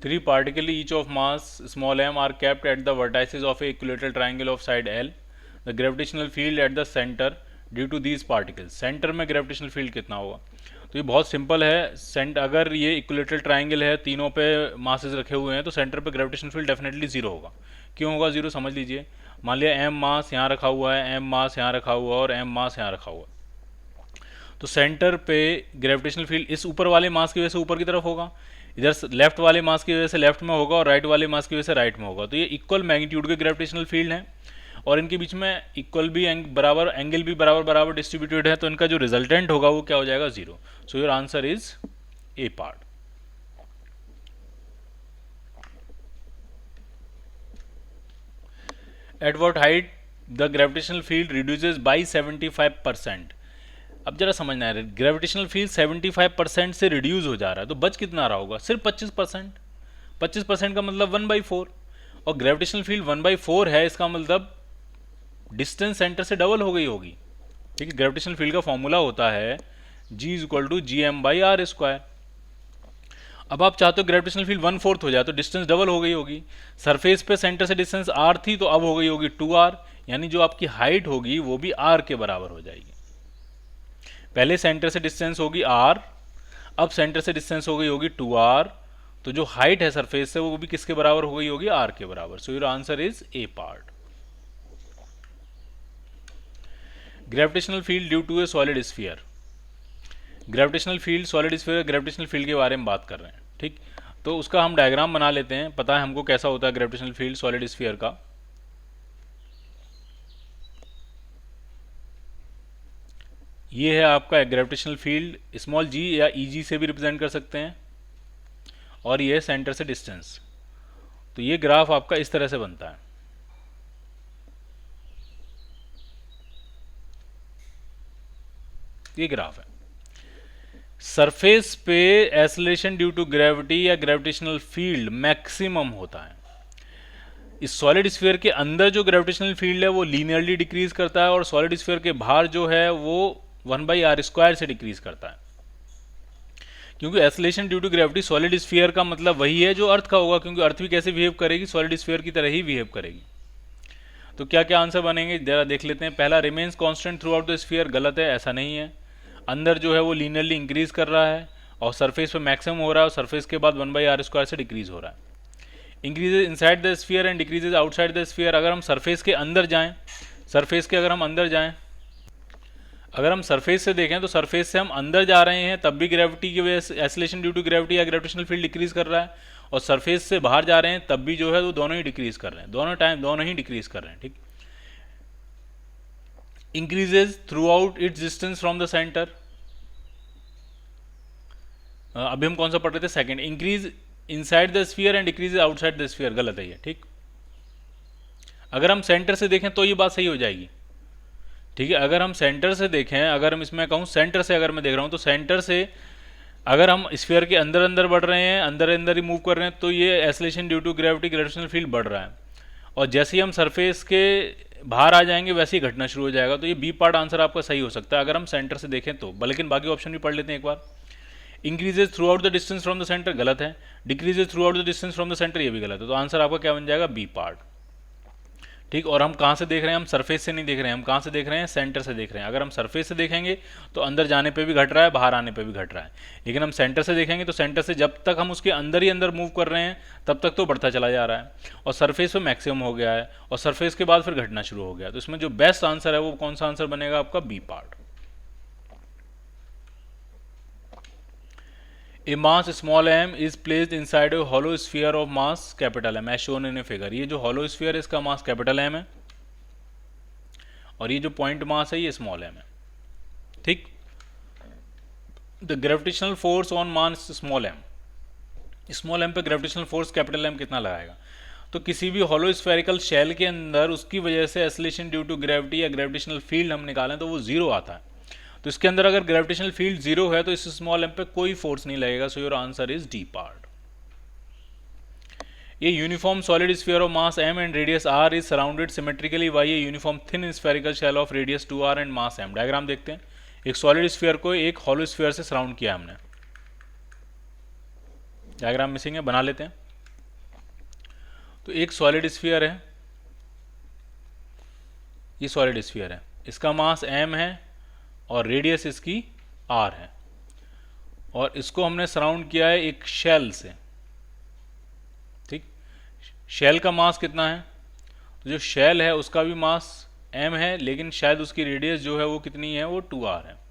3 particles each of mass small m are kept at the vertices of a equilateral triangle of side L. The gravitational field at the center due to these particles. Centre में gravitational field कितना होगा? तो ये बहुत simple है। अगर ये equilateral triangle है, तीनों पे मासेस रखे हुए हैं, तो सेंटर पे ग्रेविटेशनल फील्ड डेफिनेटली जीरो होगा। क्यों होगा जीरो? समझ लीजिए। मान लिया एम मास यहाँ रखा हुआ है, एम मास यहाँ रखा हुआ है और एम मास यहाँ रखा हुआ है, तो सेंटर पे ग्रेविटेशनल फील्ड इस ऊपर वाले मास की वजह से ऊपर की तरफ होगा, इधर लेफ्ट वाले मास की वजह से लेफ्ट में होगा और राइट वाले मास की वजह से राइट में होगा। तो ये इक्वल मैग्नीट्यूड के ग्रेविटेशनल फील्ड हैं और इनके बीच में इक्वल भी बराबर एंगल भी बराबर डिस्ट्रीब्यूटेड है, तो इनका जो रिजल्टेंट होगा वो क्या हो जाएगा? Zero. So your answer is A part. At what height the gravitational field reduces by 75%। अब जरा समझना है, ग्रेविटेशनल फील्ड 75% से रिड्यूस हो जा रहा है, तो बच कितना रहा होगा? सिर्फ 25%। 25% का मतलब 1/4, और ग्रेविटेशनल फील्ड 1/4 है, इसका मतलब डिस्टेंस सेंटर से डबल हो गई होगी। ठीक है, ग्रेविटेशनल फील्ड का फॉर्मूला होता है G=GM/r²। अब आप चाहते हो ग्रेविटेशनल फील्ड 1/4 हो जाए, तो डिस्टेंस डबल हो गई होगी। सरफेस पे सेंटर से डिस्टेंस r थी, तो अब हो गई होगी 2r, यानी जो आपकी हाइट होगी वो भी r के बराबर हो जाएगी। पहले सेंटर से डिस्टेंस होगी r, अब सेंटर से डिस्टेंस हो गई होगी 2r, तो जो हाइट है सरफेस से वो भी किसके बराबर हो गई होगी? r के बराबर। So your answer is A part. Gravitational field due to a solid sphere. Gravitational field solid sphere gravitational field के बारे में बात कर रहे हैं। ठीक, तो उसका हम डायग्राम बना लेते हैं, पता है हमको कैसा होता है ग्रेविटेशनल फील्ड सॉलिड स्फीयर का। ये है आपका ग्रेविटेशनल फील्ड, स्मॉल जी या ईजी से भी रिप्रेजेंट कर सकते हैं, और ये सेंटर से डिस्टेंस। तो ये ग्राफ आपका इस तरह से बनता है। ये ग्राफ है। सरफेस पे एक्सेलरेशन ड्यू टू ग्रेविटी या ग्रेविटेशनल फील्ड मैक्सिमम होता है। इस सॉलिड स्फीयर के अंदर जो ग्रेविटेशनल फील्ड है वो लीनियरली डिक्रीज करता है, और सॉलिड स्फीयर के बाहर जो है वो 1/r² से डिक्रीज करता है। क्योंकि acceleration due to gravity solid sphere का मतलब वही है जो अर्थ का होगा, क्योंकि अर्थ भी कैसे बिहेव करेगी? सॉलिड स्फीयर की तरह ही बिहेव करेगी। तो क्या क्या आंसर बनेंगे जरा देख लेते हैं। पहला, remains constant through out the sphere, गलत है, ऐसा नहीं है। अंदर जो है वो लीनियरली इंक्रीज कर रहा है और सरफेस पे मैक्सिमम हो रहा है, और सरफेस के बाद 1/r² से डिक्रीज हो रहा है। Increases inside the sphere and decreases outside the sphere. अगर हम सरफेस के अंदर जाएं, सरफेस के अगर हम अंदर जाएं, अगर हम सरफेस से देखें तो सरफेस से हम अंदर जा रहे हैं तब भी ग्रेविटी की वजह से एक्सेलरेशन ड्यू टू ग्रेविटी या ग्रेविटेशनल फील्ड डिक्रीज कर रहा है, और सरफेस से बाहर जा रहे हैं तब भी जो है वो दोनों ही डिक्रीज कर रहे हैं, दोनों ही डिक्रीज कर रहे हैं। ठीक, increases through out it's distance from the centre. अभी हम कौन सा पढ़ रहे थे? Second, increase inside the sphere and decrease outside the sphere, गलत है ये। ठीक, अगर हम सेंटर से देखें तो ये बात सही हो जाएगी। ठीक है, अगर हम सेंटर से देखें, अगर हम इसमें कहूँ सेंटर से अगर मैं देख रहा हूँ, तो सेंटर से अगर हम स्फीयर के अंदर अंदर बढ़ रहे हैं, अंदर अंदर ही मूव कर रहे हैं, तो ये acceleration due to gravity gravitational field बढ़ रहा है, और जैसे ही हम सरफेस के बाहर आ जाएंगे वैसे ही घटना शुरू हो जाएगा। तो ये बी पार्ट आंसर आपका सही हो सकता है अगर हम सेंटर से देखें तो। लेकिन बाकी ऑप्शन भी पढ़ लेते हैं एक बार। Increases throughout the distance from the centre, गलत है। Decreases throughout the distance from the centre, ये भी गलत है। तो आंसर आपका क्या बन जाएगा? B part. ठीक, और हम कहाँ से देख रहे हैं? हम सरफेस से नहीं देख रहे हैं, हम कहाँ से देख रहे हैं? सेंटर से देख रहे हैं। अगर हम सरफेस से देखेंगे तो अंदर जाने पे भी घट रहा है, बाहर आने पे भी घट रहा है, लेकिन हम सेंटर से देखेंगे तो सेंटर से जब तक हम उसके अंदर ही अंदर मूव कर रहे हैं तब तक तो बढ़ता चला जा रहा है, और सरफेस पे मैक्सिमम हो गया है, और सरफेस के बाद फिर घटना शुरू हो गया। तो इसमें जो बेस्ट आंसर है वो कौन सा आंसर बनेगा आपका? B part. A mass small m is placed inside a hollow sphere of mass capital M as shown in a figure। ये जो hollow sphere है इसका मास कैपिटल M है, और ये जो पॉइंट मास है ये स्मॉल m है। ठीक, the gravitational force on mass small m पे ग्रेविटेशनल फोर्स कैपिटल M कितना लगाएगा? तो किसी भी हॉलो स्फेरिकल शेल के अंदर उसकी वजह से एक्सेलरेशन ड्यू टू ग्रेविटी या ग्रेविटेशनल फील्ड हम निकालें तो वो जीरो आता है। तो इसके अंदर अगर ग्रेविटेशनल फील्ड जीरो है तो इस स्मॉल m पे कोई फोर्स नहीं लगेगा। So your answer is D part. ये uniform solid sphere of mass m and radius r is surrounded symmetrically by a uniform thin spherical shell of radius 2r and mass m। Diagram देखते हैं। एक solid sphere को एक hollow sphere से surround किया हमने। Diagram missing है, बना लेते हैं। तो एक सॉलिड स्फीयर है, ये सॉलिड स्फीयर है, इसका मास m है और रेडियस इसकी r है, और इसको हमने सराउंड किया है एक शेल से। ठीक, शेल का मास कितना है? तो जो शेल है उसका भी मास m है, लेकिन शायद उसकी रेडियस जो है वो कितनी है, वो 2r है।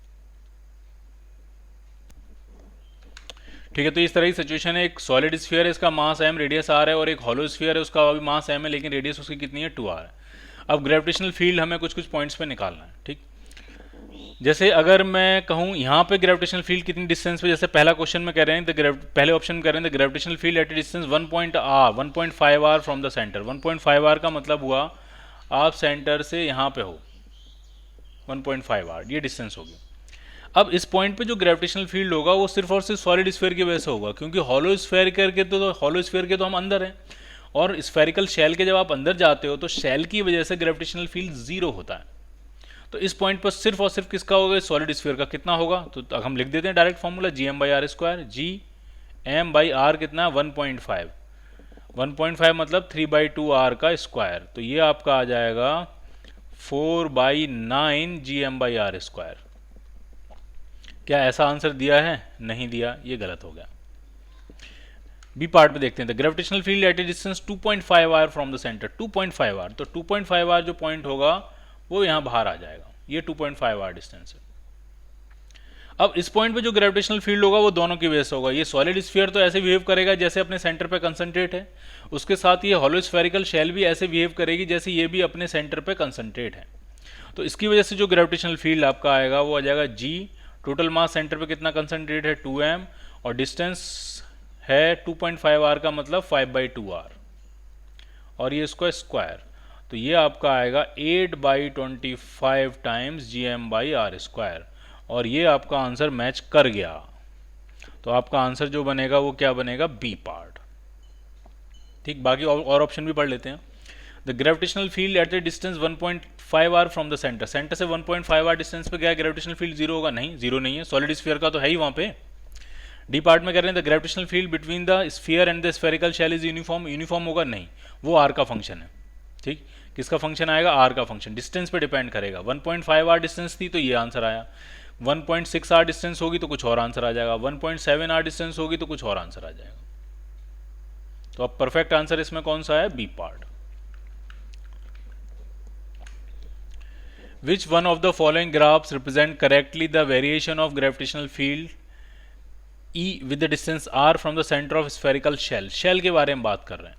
ठीक है, तो इस तरह की सिचुएशन है, एक सॉलिड स्फीयर है, इसका मास m, रेडियस r है, और एक हॉलो स्फीयर है, उसका भी मास m है, लेकिन रेडियस उसकी कितनी है, 2r है। अब ग्रेविटेशनल फील्ड हमें कुछ कुछ पॉइंट्स पे निकालना है। ठीक, जैसे अगर मैं कहूँ यहाँ पे ग्रेविटेशनल फील्ड कितनी डिस्टेंस पे, जैसे पहला क्वेश्चन में कह रहे हैं, पहले ऑप्शन में कह रहे हैं gravitational field at a distance 1.5 R from the centre. 1.5 R का मतलब हुआ आप सेंटर से यहाँ पे हो, 1.5 आर ये डिस्टेंस होगी। अब इस पॉइंट पे जो ग्रेविटेशनल फील्ड होगा वो सिर्फ और सिर्फ सॉलिड स्फीयर की वजह से होगा, क्योंकि हॉलो स्फीयर के तो हम अंदर हैं, और स्फेरिकल शेल के जब आप अंदर जाते हो तो शेल की वजह से ग्रेविटेशनल फील्ड जीरो होता है। तो इस पॉइंट पर सिर्फ और सिर्फ किसका होगा, सॉलिड स्फीयर का। कितना होगा, तो हम लिख देते हैं डायरेक्ट फॉर्मूला, gm/r²। gm/r कितना, 1.5। 1.5 मतलब 3/2r का स्क्वायर, तो ये आपका आ जाएगा 4/9 gm/r²। क्या ऐसा आंसर दिया है? नहीं दिया, ये गलत हो गया। बी पार्ट में देखते हैं, the gravitational field at a distance 2.5 R from the centre. 2.5 R, तो 2.5 आर जो पॉइंट होगा वो यहाँ बाहर आ जाएगा, ये 2.5 आर डिस्टेंस है। अब इस पॉइंट पे जो ग्रेविटेशनल फील्ड होगा वो दोनों की वजह से होगा। ये सॉलिड स्फीयर तो ऐसे बिहेव करेगा जैसे अपने सेंटर पे कंसंट्रेट है, उसके साथ ये हॉलो स्फेरिकल शेल भी ऐसे बिहेव करेगी जैसे ये भी अपने सेंटर पे कंसंट्रेट है। तो इसकी वजह से जो ग्रेविटेशनल फील्ड आपका आएगा वो आ जाएगा g। टोटल मास सेंटर पे कितना कंसंट्रेट है, 2m, और डिस्टेंस है 2.5 आर का मतलब 5/2r, और ये इसका स्क्वायर, तो ये आपका आएगा 8/25 टाइम्स gm/r², और ये आपका आंसर मैच कर गया। तो आपका आंसर जो बनेगा वो क्या बनेगा, बी पार्ट। ठीक, बाकी और ऑप्शन भी पढ़ लेते हैं। The gravitational field at the distance 1.5 R from the centre. Centre से 1.5 आर डिस्टेंस पे क्या है, ग्रेविटेशनल फील्ड जीरो होगा? नहीं, जीरो नहीं है, सॉलिड स्फीयर का तो है ही वहाँ पे। डी पार्ट में कह रहे हैं the gravitational field between the sphere and the spherical shell is uniform. Uniform होगा? नहीं, वो आर का फंक्शन है। ठीक, किसका फंक्शन आएगा, आर का फंक्शन, डिस्टेंस पे डिपेंड करेगा। 1.5 आर डिस्टेंस थी तो ये आंसर आया, 1.6 आर डिस्टेंस होगी तो कुछ और आंसर आ जाएगा, 1.7 आर डिस्टेंस होगी तो कुछ और आंसर आ जाएगा। तो अब परफेक्ट आंसर इसमें कौन सा है, B part. Which one of the following graphs represent correctly the variation of gravitational field E with the distance r from the center of spherical shell? Shell के बारे में बात कर रहे हैं।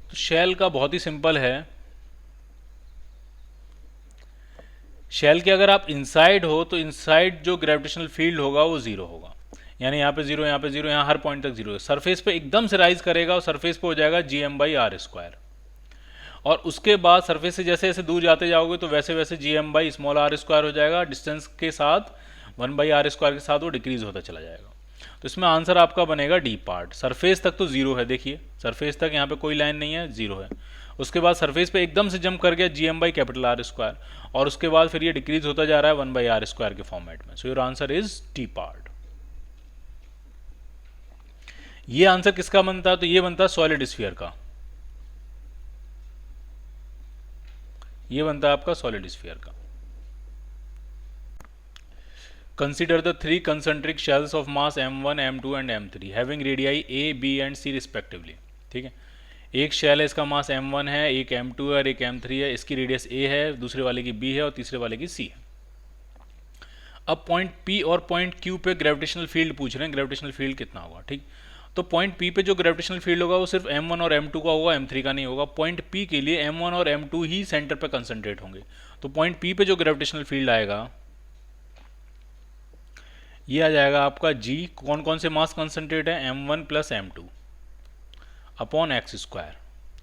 तो शेल का बहुत ही सिंपल है, शेल के अगर आप इनसाइड हो तो इनसाइड जो ग्रेविटेशनल फील्ड होगा वो जीरो होगा, यानी यहाँ पे जीरो, यहाँ पे जीरो, यहाँ हर पॉइंट तक जीरो है। सरफेस पे एकदम से राइज करेगा और सरफेस पे हो जाएगा gm/r², और उसके बाद सरफेस से जैसे जैसे दूर जाते जाओगे तो वैसे वैसे gm/r² हो जाएगा, डिस्टेंस के साथ 1/r² के साथ वो डिक्रीज होता चला जाएगा। तो इसमें आंसर आपका बनेगा डी पार्ट। सरफेस तक तो जीरो है, देखिए सरफेस तक यहाँ पे कोई लाइन नहीं है, जीरो है। उसके बाद सरफेस पे एकदम से जंप कर गया gm/R², और उसके बाद फिर ये डिक्रीज होता जा रहा है 1/r² के फॉर्मेट में। सो your answer is D part. ये आंसर किसका बनता है, तो ये बनता है सॉलिड स्फीयर का, ये बनता है आपका सॉलिड स्फीयर का। Consider the 3 concentric shells of mass m1, m2 and m3 having radii a, b and c respectively। ठीक है, एक शेल है, इसका मास m1 है, एक m2 है और एक m3 है, इसकी रेडियस a है, दूसरे वाले की b है और तीसरे वाले की c है। अब पॉइंट p और पॉइंट q पे ग्रेविटेशनल फील्ड पूछ रहे हैं, ग्रेविटेशनल फील्ड कितना होगा। ठीक, तो पॉइंट p पे जो ग्रेविटेशनल फील्ड होगा वो सिर्फ m1 और m2 का होगा, m3 का नहीं होगा। पॉइंट p के लिए m1 और m2 ही सेंटर पे कंसंट्रेट होंगे, तो पॉइंट p पे जो ग्रेविटेशनल फील्ड आएगा ये आ जाएगा आपका g। कौन कौन से मास कंसंट्रेट है, m1 plus m2 upon x²,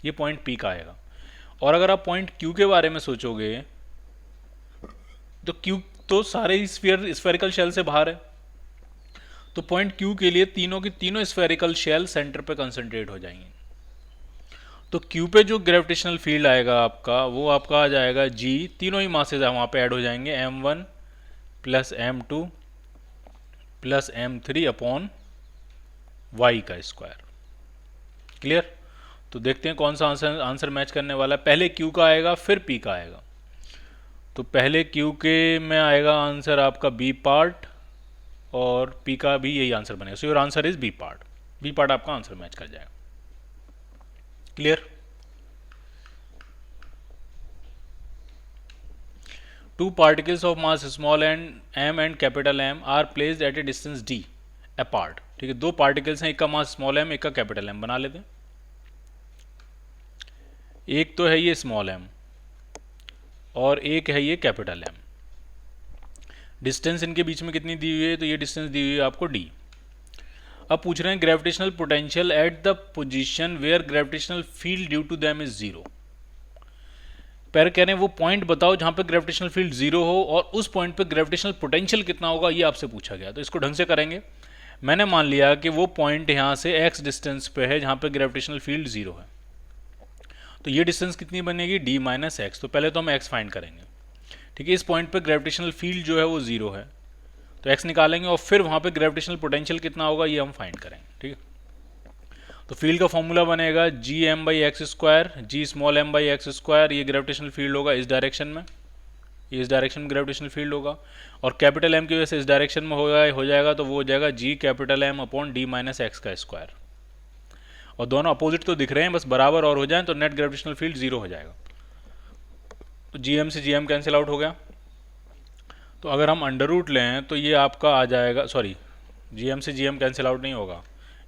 ये पॉइंट p का आएगा। और अगर आप पॉइंट q के बारे में सोचोगे तो q तो सारे ही स्फेरिकल शेल से बाहर है, तो पॉइंट q के लिए तीनों की तीनों स्फेरिकल शेल सेंटर पे कंसंट्रेट हो जाएंगे। तो q पे जो ग्रेविटेशनल फील्ड आएगा आपका वो आपका आ जाएगा g, तीनों ही मासेज वहाँ पे ऐड हो जाएंगे, m1 plus m2 plus m3 upon y का स्क्वायर। क्लियर? तो देखते हैं कौन सा आंसर आंसर मैच करने वाला है। पहले क्यू का आएगा फिर पी का आएगा। तो पहले क्यू के में आएगा आंसर आपका बी पार्ट और पी का भी यही आंसर बनेगा। So your answer is B part. B part आपका आंसर मैच कर जाएगा। Clear? Two particles of mass small m and capital M are placed at a distance d apart। ठीक है, दो पार्टिकल्स हैं, एक का मास स्मॉल m, एक का कैपिटल M। बना लेते हैं। एक तो है ये स्मॉल m और एक है ये कैपिटल M। डिस्टेंस इनके बीच में कितनी दी हुई है? तो ये डिस्टेंस दी हुई है आपको d। अब पूछ रहे हैं gravitational potential at the position where gravitational field due to them is zero. पैर कह रहे हैं वो पॉइंट बताओ जहां पे ग्रेविटेशनल फील्ड जीरो हो और उस पॉइंट पे ग्रेविटेशनल पोटेंशियल कितना होगा, ये आपसे पूछा गया। तो इसको ढंग से करेंगे। मैंने मान लिया कि वो पॉइंट यहां से x डिस्टेंस पे है जहां पे ग्रेविटेशनल फील्ड जीरो है। तो ये डिस्टेंस कितनी बनेगी? d minus X. तो पहले तो हम x फाइंड करेंगे। ठीक है, इस पॉइंट पे ग्रेविटेशनल फील्ड जो है वो जीरो है, तो x निकालेंगे और फिर वहां पे ग्रेविटेशनल पोटेंशियल कितना होगा ये हम फाइंड करेंगे। ठीक है, तो फील्ड का फॉर्मूला बनेगा G M by X square, G small M by X square. ये ग्रेविटेशनल फील्ड होगा इस डायरेक्शन में, ये इस डायरेक्शन में ग्रेविटेशनल फील्ड होगा। और कैपिटल एम की वजह से इस डायरेक्शन में हो जाएगा, तो वो हो जाएगा G capital M upon D minus X का स्क्वायर। और दोनों अपोजिट तो दिख रहे हैं, बस बराबर और हो जाए तो नेट ग्रेविटेशनल फील्ड जीरो हो जाएगा। तो जी एम से जी एम कैंसिल आउट हो गया। तो अगर हम अंडर रूट लें तो ये आपका आ जाएगा, सॉरी जी एम से जी एम कैंसिल आउट नहीं होगा,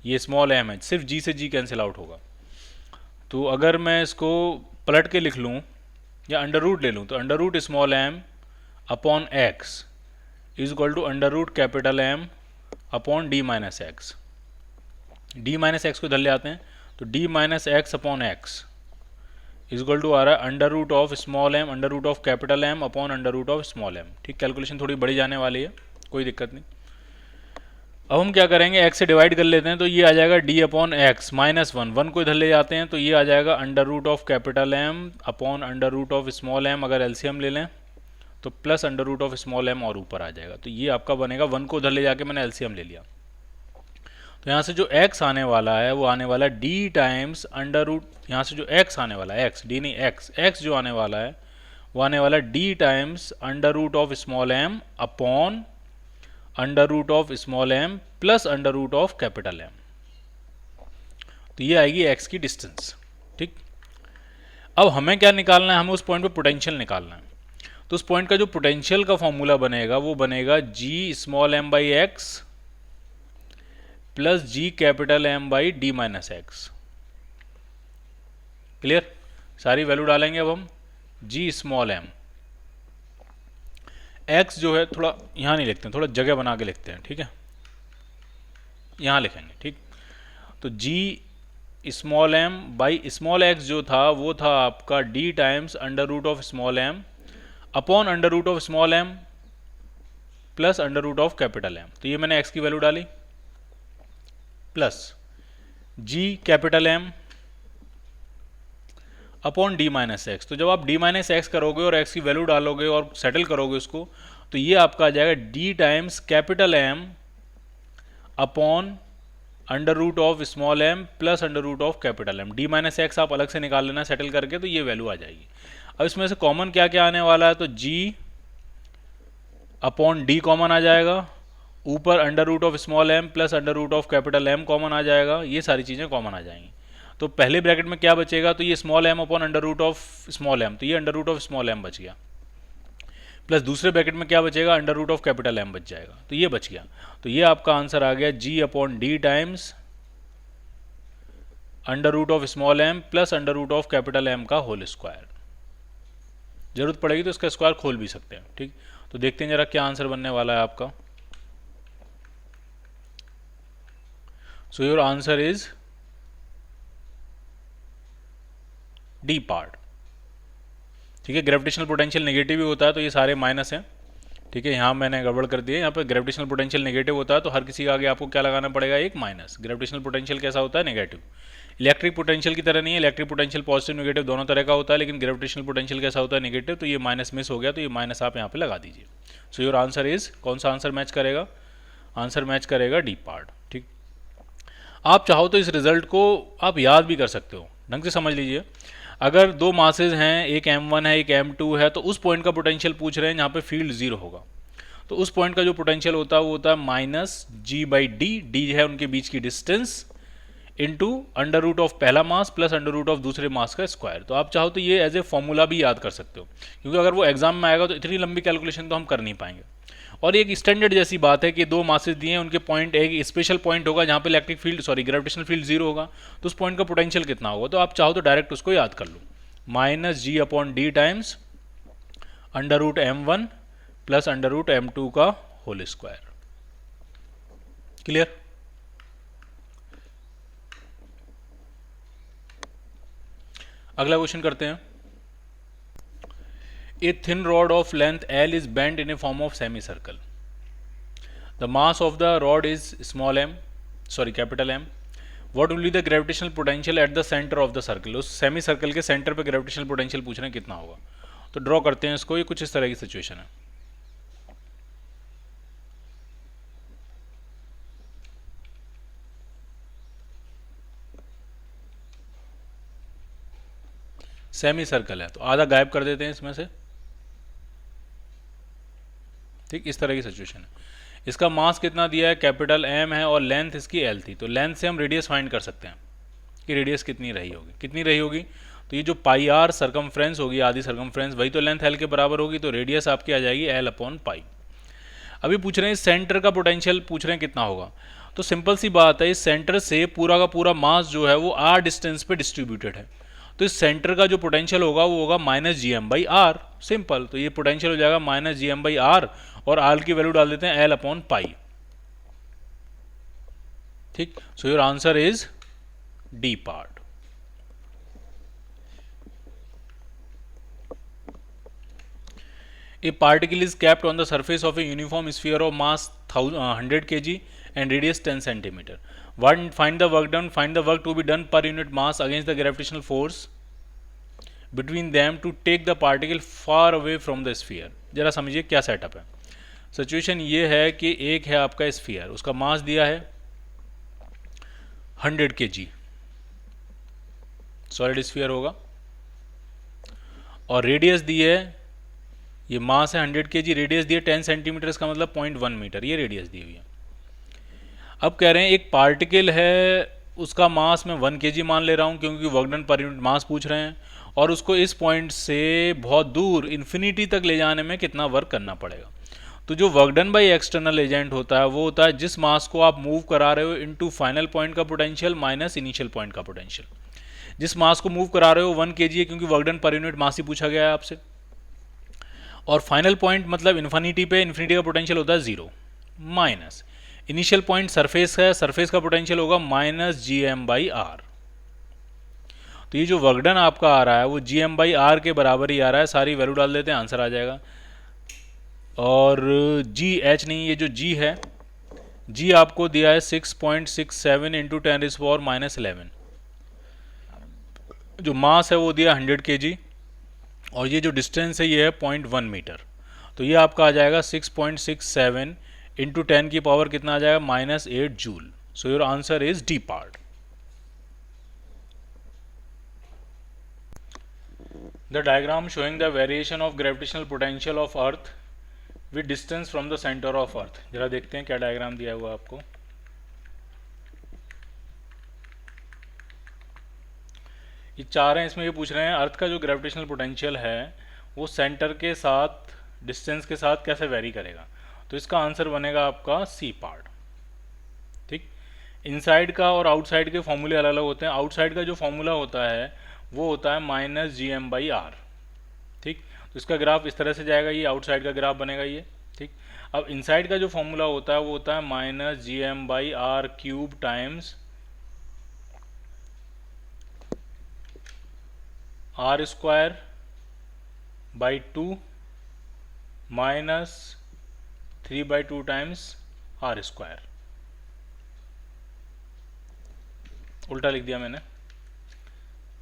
ये स्मॉल एम है, सिर्फ जी से जी कैंसिल आउट होगा। तो अगर मैं इसको पलट के लिख लूँ या अंडर रूट ले लूँ, तो under root small M upon X is equal to under root capital M upon D minus X. D minus X को इधर ले आते हैं, तो D minus X upon X is equal to आ रहा है under root of small M under root of capital M upon under root of small M. ठीक, कैलकुलेशन थोड़ी बड़ी जाने वाली है, कोई दिक्कत नहीं। अब हम क्या करेंगे, x से डिवाइड कर लेते हैं, तो ये आ जाएगा d upon X minus one. One को इधर ले जाते हैं, तो ये आ जाएगा under root of capital M upon under root of small M. अगर एलसीएम ले लें तो plus under root of small M और ऊपर आ जाएगा। तो ये आपका बनेगा, वन को उधर ले जाके मैंने एलसीएम ले लिया। तो यहाँ से जो x आने वाला है वो आने वाला है d टाइम्स अंडर रूट, यहाँ से जो x आने वाला है, x d नहीं x जो आने वाला है वो आने वाला है d times under root of small M upon under root of small M plus under root of capital M. तो ये आएगी x की डिस्टेंस। ठीक, अब हमें क्या निकालना है, हमें उस पॉइंट पे पोटेंशियल निकालना है। तो उस पॉइंट का जो पोटेंशियल का फॉर्मूला बनेगा वो बनेगा g small M by X plus g capital M by D minus X. Clear? सारी वैल्यू डालेंगे अब हम। g स्मॉल एम, x जो है थोड़ा यहाँ नहीं लिखते हैं, थोड़ा जगह बना के लिखते हैं। ठीक है, यहाँ लिखेंगे। ठीक, तो g small M by small x जो था वो था आपका d times under root of small M upon under root of small M plus under root of capital M. तो ये मैंने x की वैल्यू डाली plus g capital M upon D minus X. तो जब आप डी माइनस एक्स करोगे और x की वैल्यू डालोगे और सेटल करोगे उसको, तो ये आपका आ जाएगा d times capital M upon under root of small M plus under root of capital M. D minus X आप अलग से निकाल लेना सेटल करके, तो ये वैल्यू आ जाएगी। अब इसमें से कॉमन क्या क्या आने वाला है, तो g अपॉन डी कॉमन आ जाएगा, ऊपर under root of small M plus under root of capital M common आ जाएगा, ये सारी चीज़ें कॉमन आ जाएंगी। तो पहले ब्रैकेट में क्या बचेगा, तो ये small M upon under root of small M, तो ये under root of small M बच गया, प्लस दूसरे ब्रैकेट में क्या बचेगा, under root of capital M बच जाएगा, तो ये बच गया। तो ये आपका आंसर आ गया g upon D times under root of small M plus under root of capital M का होल स्क्वायर। जरूरत पड़ेगी तो इसका स्क्वायर खोल भी सकते हैं। ठीक, तो देखते हैं जरा क्या आंसर बनने वाला है आपका। सो your answer is D part. ठीक है, ग्रेविटेशनल पोटेंशियल नेगेटिव ही होता है, तो ये सारे माइनस हैं। ठीक है, यहाँ मैंने गड़बड़ कर दी है, यहाँ पे ग्रेविटेशनल पोटेंशियल नेगेटिव होता है तो हर किसी के आगे आपको क्या लगाना पड़ेगा, एक माइनस। ग्रेविटेशनल पोटेंशियल कैसा होता है, नेगेटिव। इलेक्ट्रिक पोटेंशियल की तरह नहीं है, इलेक्ट्रिक पोटेंशियल पॉजिटिव नेगेटिव दोनों तरह का होता है, लेकिन ग्रेविटेशनल पोटेंशियल कैसा होता है, नेगेटिव। तो ये माइनस मिस हो गया, तो ये माइनस आप यहाँ पे लगा दीजिए। सो योर आंसर इज, कौन सा आंसर मैच करेगा, आंसर मैच करेगा डी पार्ट। ठीक, आप चाहो तो इस रिजल्ट को आप याद भी कर सकते हो, ढंग से समझ लीजिए। अगर दो मासेज हैं, एक m1 है एक m2 है, तो उस पॉइंट का पोटेंशियल पूछ रहे हैं जहाँ पे फील्ड जीरो होगा, तो उस पॉइंट का जो पोटेंशियल होता है वो होता है minus G by D, D है उनके बीच की distance, into under root of पहला mass plus under root of दूसरे मास का स्क्वायर। तो आप चाहो तो ये एज ए फॉर्मूला भी याद कर सकते हो, क्योंकि अगर वो एग्जाम में आएगा तो इतनी लंबी कैलकुलेशन तो हम कर नहीं पाएंगे। और एक स्टैंडर्ड जैसी बात है कि दो मासेस दिए हैं, उनके पॉइंट, एक स्पेशल पॉइंट होगा जहाँ पे electric field sorry gravitational field zero होगा, तो उस पॉइंट का पोटेंशियल कितना होगा, तो आप चाहो तो डायरेक्ट उसको याद कर लो, minus G upon D times under root m1 plus under root m2 का होल स्क्वायर। क्लियर? अगला क्वेश्चन करते हैं। A thin rod of length L is bent in a form of semicircle. The mass of the rod is capital M. What will be the gravitational potential at the center of the circle? उस semi circle के centre पे gravitational potential पूछ रहे हैं कितना होगा। तो draw करते हैं इसको, ये कुछ इस तरह की सिचुएशन है। सेमी सर्कल है तो आधा गायब कर देते हैं इसमें से, ठीक, इस तरह की सिचुएशन है। इसका मास कितना दिया है, कैपिटल एम है और लेंथ इसकी एल थी, तो लेंथ से हम रेडियस फाइंड कर सकते हैं कि रेडियस कितनी रही होगी, कितनी रही होगी। तो ये जो पाई आर सर्कमफ्रेंस होगी, आधी सर्कमफ्रेंस, वही तो लेंथ एल के बराबर होगी, तो रेडियस आपकी आ जाएगी एल अपॉन पाई। अभी पूछ रहे हैं सेंटर का पोटेंशियल पूछ रहे हैं कितना होगा। तो सिंपल सी बात है, इस सेंटर से पूरा का पूरा मास जो है वो आर डिस्टेंस पे डिस्ट्रीब्यूटेड है, तो इस सेंटर का जो पोटेंशियल होगा वो होगा minus G M by R, simple. तो ये पोटेंशियल हो जाएगा minus G M by R, और आर की वैल्यू डाल देते हैं एल अपॉन पाई, ठीक। So your answer is D part. A particle is kept on the surface of a uniform sphere of mass 100 kg and radius 10 centimeter. Find the work done. Find the work to be done per unit mass against the gravitational force between them to take the particle far away from the sphere. जरा समझिए क्या setup है। Situation ये है कि एक है आपका स्फीयर, उसका मास दिया है 100 kg, सॉलिड स्फीयर होगा, और रेडियस दी है, ये मास है 100 kg, रेडियस दी है 10 सेंटीमीटर, इसका मतलब 0.1 मीटर, ये रेडियस दी हुई है। अब कह रहे हैं एक पार्टिकल है, उसका मास मैं 1 kg मान ले रहा हूँ क्योंकि वर्क डन पर यूनिट मास पूछ रहे हैं, और उसको इस पॉइंट से बहुत दूर इन्फिनिटी तक ले जाने में कितना वर्क करना पड़ेगा। तो जो work done by external agent होता है वो होता है जिस मास को आप मूव करा रहे हो इनटू फाइनल पॉइंट का पोटेंशियल माइनस इनिशियल पॉइंट का पोटेंशियल। जिस मास को मूव करा रहे हो 1 kg है क्योंकि वर्क डन पर यूनिट मास ही पूछा गया है आपसे, और फाइनल पॉइंट मतलब इन्फिनिटी पे, इन्फिनिटी का पोटेंशियल होता है 0, माइनस इनिशियल पॉइंट सरफेस है, सरफेस का पोटेंशियल होगा minus G M by R. तो ये जो वर्क डन आपका आ रहा है वो जी एम बाई आर के बराबर ही आ रहा है, सारी वैल्यू डाल देते हैं, आंसर आ जाएगा। और जी एच नहीं, ये जो जी है, जी आपको दिया है 6.67 इंटू 10⁻⁻11, जो मास है वो दिया 100 kg, और ये जो डिस्टेंस है ये है 0.1 मीटर, तो ये आपका आ जाएगा 6.67 इंटू 10 की पावर कितना आ जाएगा, -8 joule. So your answer is D part. The diagram showing the variation of gravitational potential of earth with distance from the centre of earth. जरा देखते हैं क्या डायग्राम दिया हुआ आपको। ये चार हैं, इसमें ये पूछ रहे हैं अर्थ का जो ग्रेविटेशनल पोटेंशियल है वो सेंटर के साथ, डिस्टेंस के साथ कैसे वेरी करेगा। तो इसका आंसर बनेगा आपका सी पार्ट, ठीक। इनसाइड का और आउटसाइड के फॉर्मूले अलग अलग होते हैं। आउटसाइड का जो फॉर्मूला होता है वो होता है minus G M by R, ठीक। तो इसका ग्राफ इस तरह से जाएगा, ये आउटसाइड का ग्राफ बनेगा ये, ठीक। अब इनसाइड का जो फॉर्मूला होता है वो होता है minus G M by R cube times R square by 2 minus 3/2 times R square. उल्टा लिख दिया मैंने,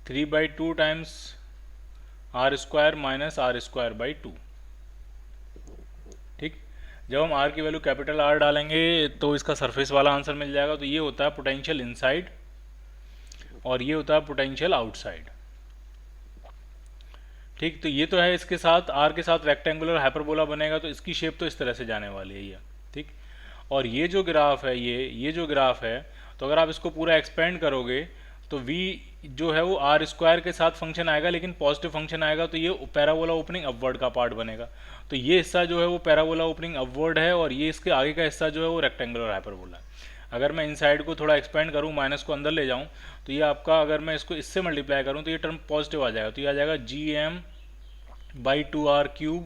3/2 times R square minus R square by 2, ठीक। जब हम आर की वैल्यू कैपिटल आर डालेंगे तो इसका सरफेस वाला आंसर मिल जाएगा। तो ये होता है पोटेंशियल इनसाइड और ये होता है पोटेंशियल आउटसाइड। ठीक, तो ये तो है, इसके साथ आर के साथ रेक्टेंगुलर हाइपरबोला बनेगा तो इसकी शेप तो इस तरह से जाने वाली है ये। ठीक, और ये जो ग्राफ है ये जो ग्राफ है, तो अगर आप इसको पूरा एक्सपेंड करोगे तो v जो है वो आर स्क्वायर के साथ फंक्शन आएगा, लेकिन पॉजिटिव फंक्शन आएगा, तो ये पैराबोला ओपनिंग अपवर्ड का पार्ट बनेगा। तो ये हिस्सा जो है वो पैराबोला ओपनिंग अपवर्ड है और ये इसके आगे का हिस्सा जो है वो रेक्टेंगुलर हाइपरबोला है। अगर मैं इनसाइड को थोड़ा एक्सपेंड करूँ, माइनस को अंदर ले जाऊँ, तो ये आपका, अगर मैं इसको इससे मल्टीप्लाई करूँ तो ये टर्म पॉजिटिव आ जाएगा। तो ये आ जाएगा gm/2r³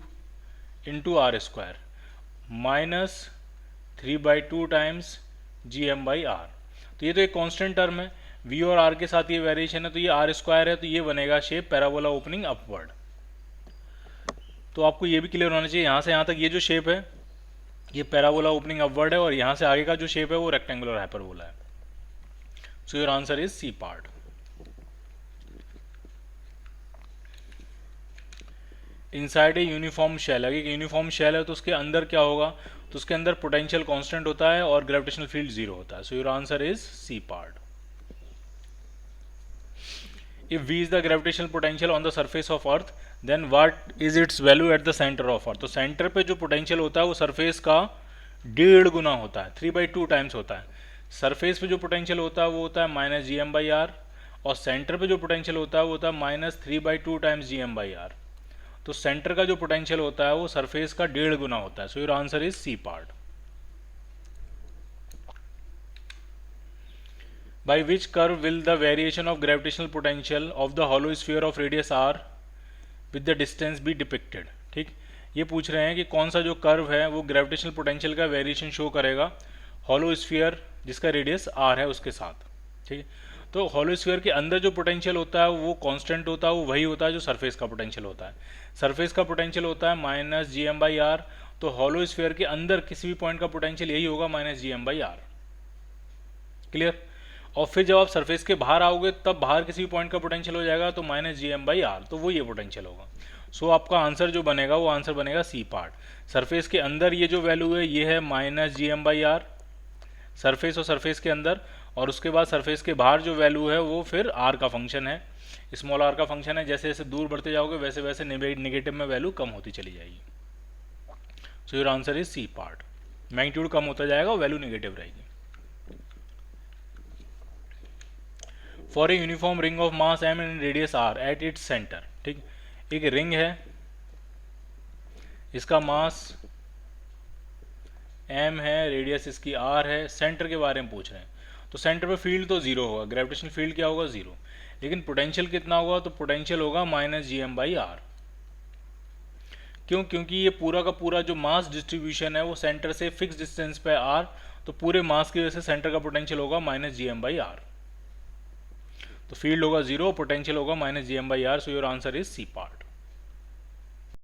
into R square minus 3/2 times gm/r। तो ये तो एक कांस्टेंट टर्म है, v और r के साथ ये वेरिएशन है, तो ये आर स्क्वायर है, तो ये बनेगा शेप पैराबोला ओपनिंग अपवर्ड। तो आपको ये भी क्लियर होना चाहिए, यहाँ से यहाँ तक ये जो शेप है ये पैराबोला ओपनिंग अपवर्ड है और यहाँ से आगे का जो शेप है वो रेक्टेंगुलर हाइपरबोला है। So your answer is C part. Inside a uniform shell, अगर एक यूनिफॉर्म शेल है तो उसके अंदर क्या होगा, तो उसके अंदर पोटेंशियल कांस्टेंट होता है और ग्रेविटेशनल फील्ड 0 होता है। So your answer is C part. If V is the gravitational potential on the surface of Earth, then what is its value at the center of Earth? तो centre पे जो potential होता है वो surface का 1.5 गुना होता है, 3/2 टाइम्स होता है। सरफेस पे जो पोटेंशियल होता है वो होता है -gm/r और सेंटर पे जो पोटेंशियल होता है वो होता है -3/2 टाइम्स gm/r। तो सेंटर का जो पोटेंशियल होता है वो सरफेस का 1.5 गुना होता है। So your answer is C part. By which curve will the variation of gravitational potential of the hollow sphere of radius r with the distance be depicted? ठीक, ये पूछ रहे हैं कि कौन सा जो कर्व है वो ग्रेविटेशनल पोटेंशियल का वेरिएशन शो करेगा हॉलो स्फीयर जिसका रेडियस r है उसके साथ। ठीक, तो हॉलो स्फीयर के अंदर जो पोटेंशियल होता है वो कांस्टेंट होता है, वो वही होता है जो सरफेस का पोटेंशियल होता है। सरफेस का पोटेंशियल होता है -gm/r, तो हॉलो स्फीयर के अंदर किसी भी पॉइंट का पोटेंशियल यही होगा -gm/r। क्लियर? और फिर जब आप सरफेस के बाहर आओगे तब बाहर किसी भी पॉइंट का पोटेंशियल हो जाएगा तो -gm/r, तो वो ये पोटेंशियल होगा। सो आपका आंसर जो बनेगा वो आंसर बनेगा सी पार्ट। सरफेस के अंदर ये जो वैल्यू है ये है -gm/r, सरफेस और सरफेस के अंदर, और उसके बाद सरफेस के बाहर जो वैल्यू है वो फिर r का फंक्शन है, स्मॉल r का फंक्शन है। जैसे जैसे दूर बढ़ते जाओगे वैसे वैसे नेगेटिव में वैल्यू कम होती चली जाएगी। So your answer is C part. Magnitude कम होता जाएगा, वैल्यू नेगेटिव रहेगी। For a uniform ring of mass m and radius r at its centre. ठीक, एक रिंग है, इसका मास m है, रेडियस इसकी r है, सेंटर के बारे में पूछ रहे हैं। तो सेंटर पे फील्ड तो 0 होगा, ग्रेविटेशनल फील्ड क्या होगा 0, लेकिन पोटेंशियल कितना होगा, तो पोटेंशियल होगा -gm/r। क्यों? क्योंकि ये पूरा का पूरा जो मास डिस्ट्रीब्यूशन है वो सेंटर से फिक्स डिस्टेंस पे r, तो पूरे मास की वजह से सेंटर का पोटेंशियल होगा -gm/r। तो फील्ड होगा 0, पोटेंशियल होगा -gm/r। So your answer is C part.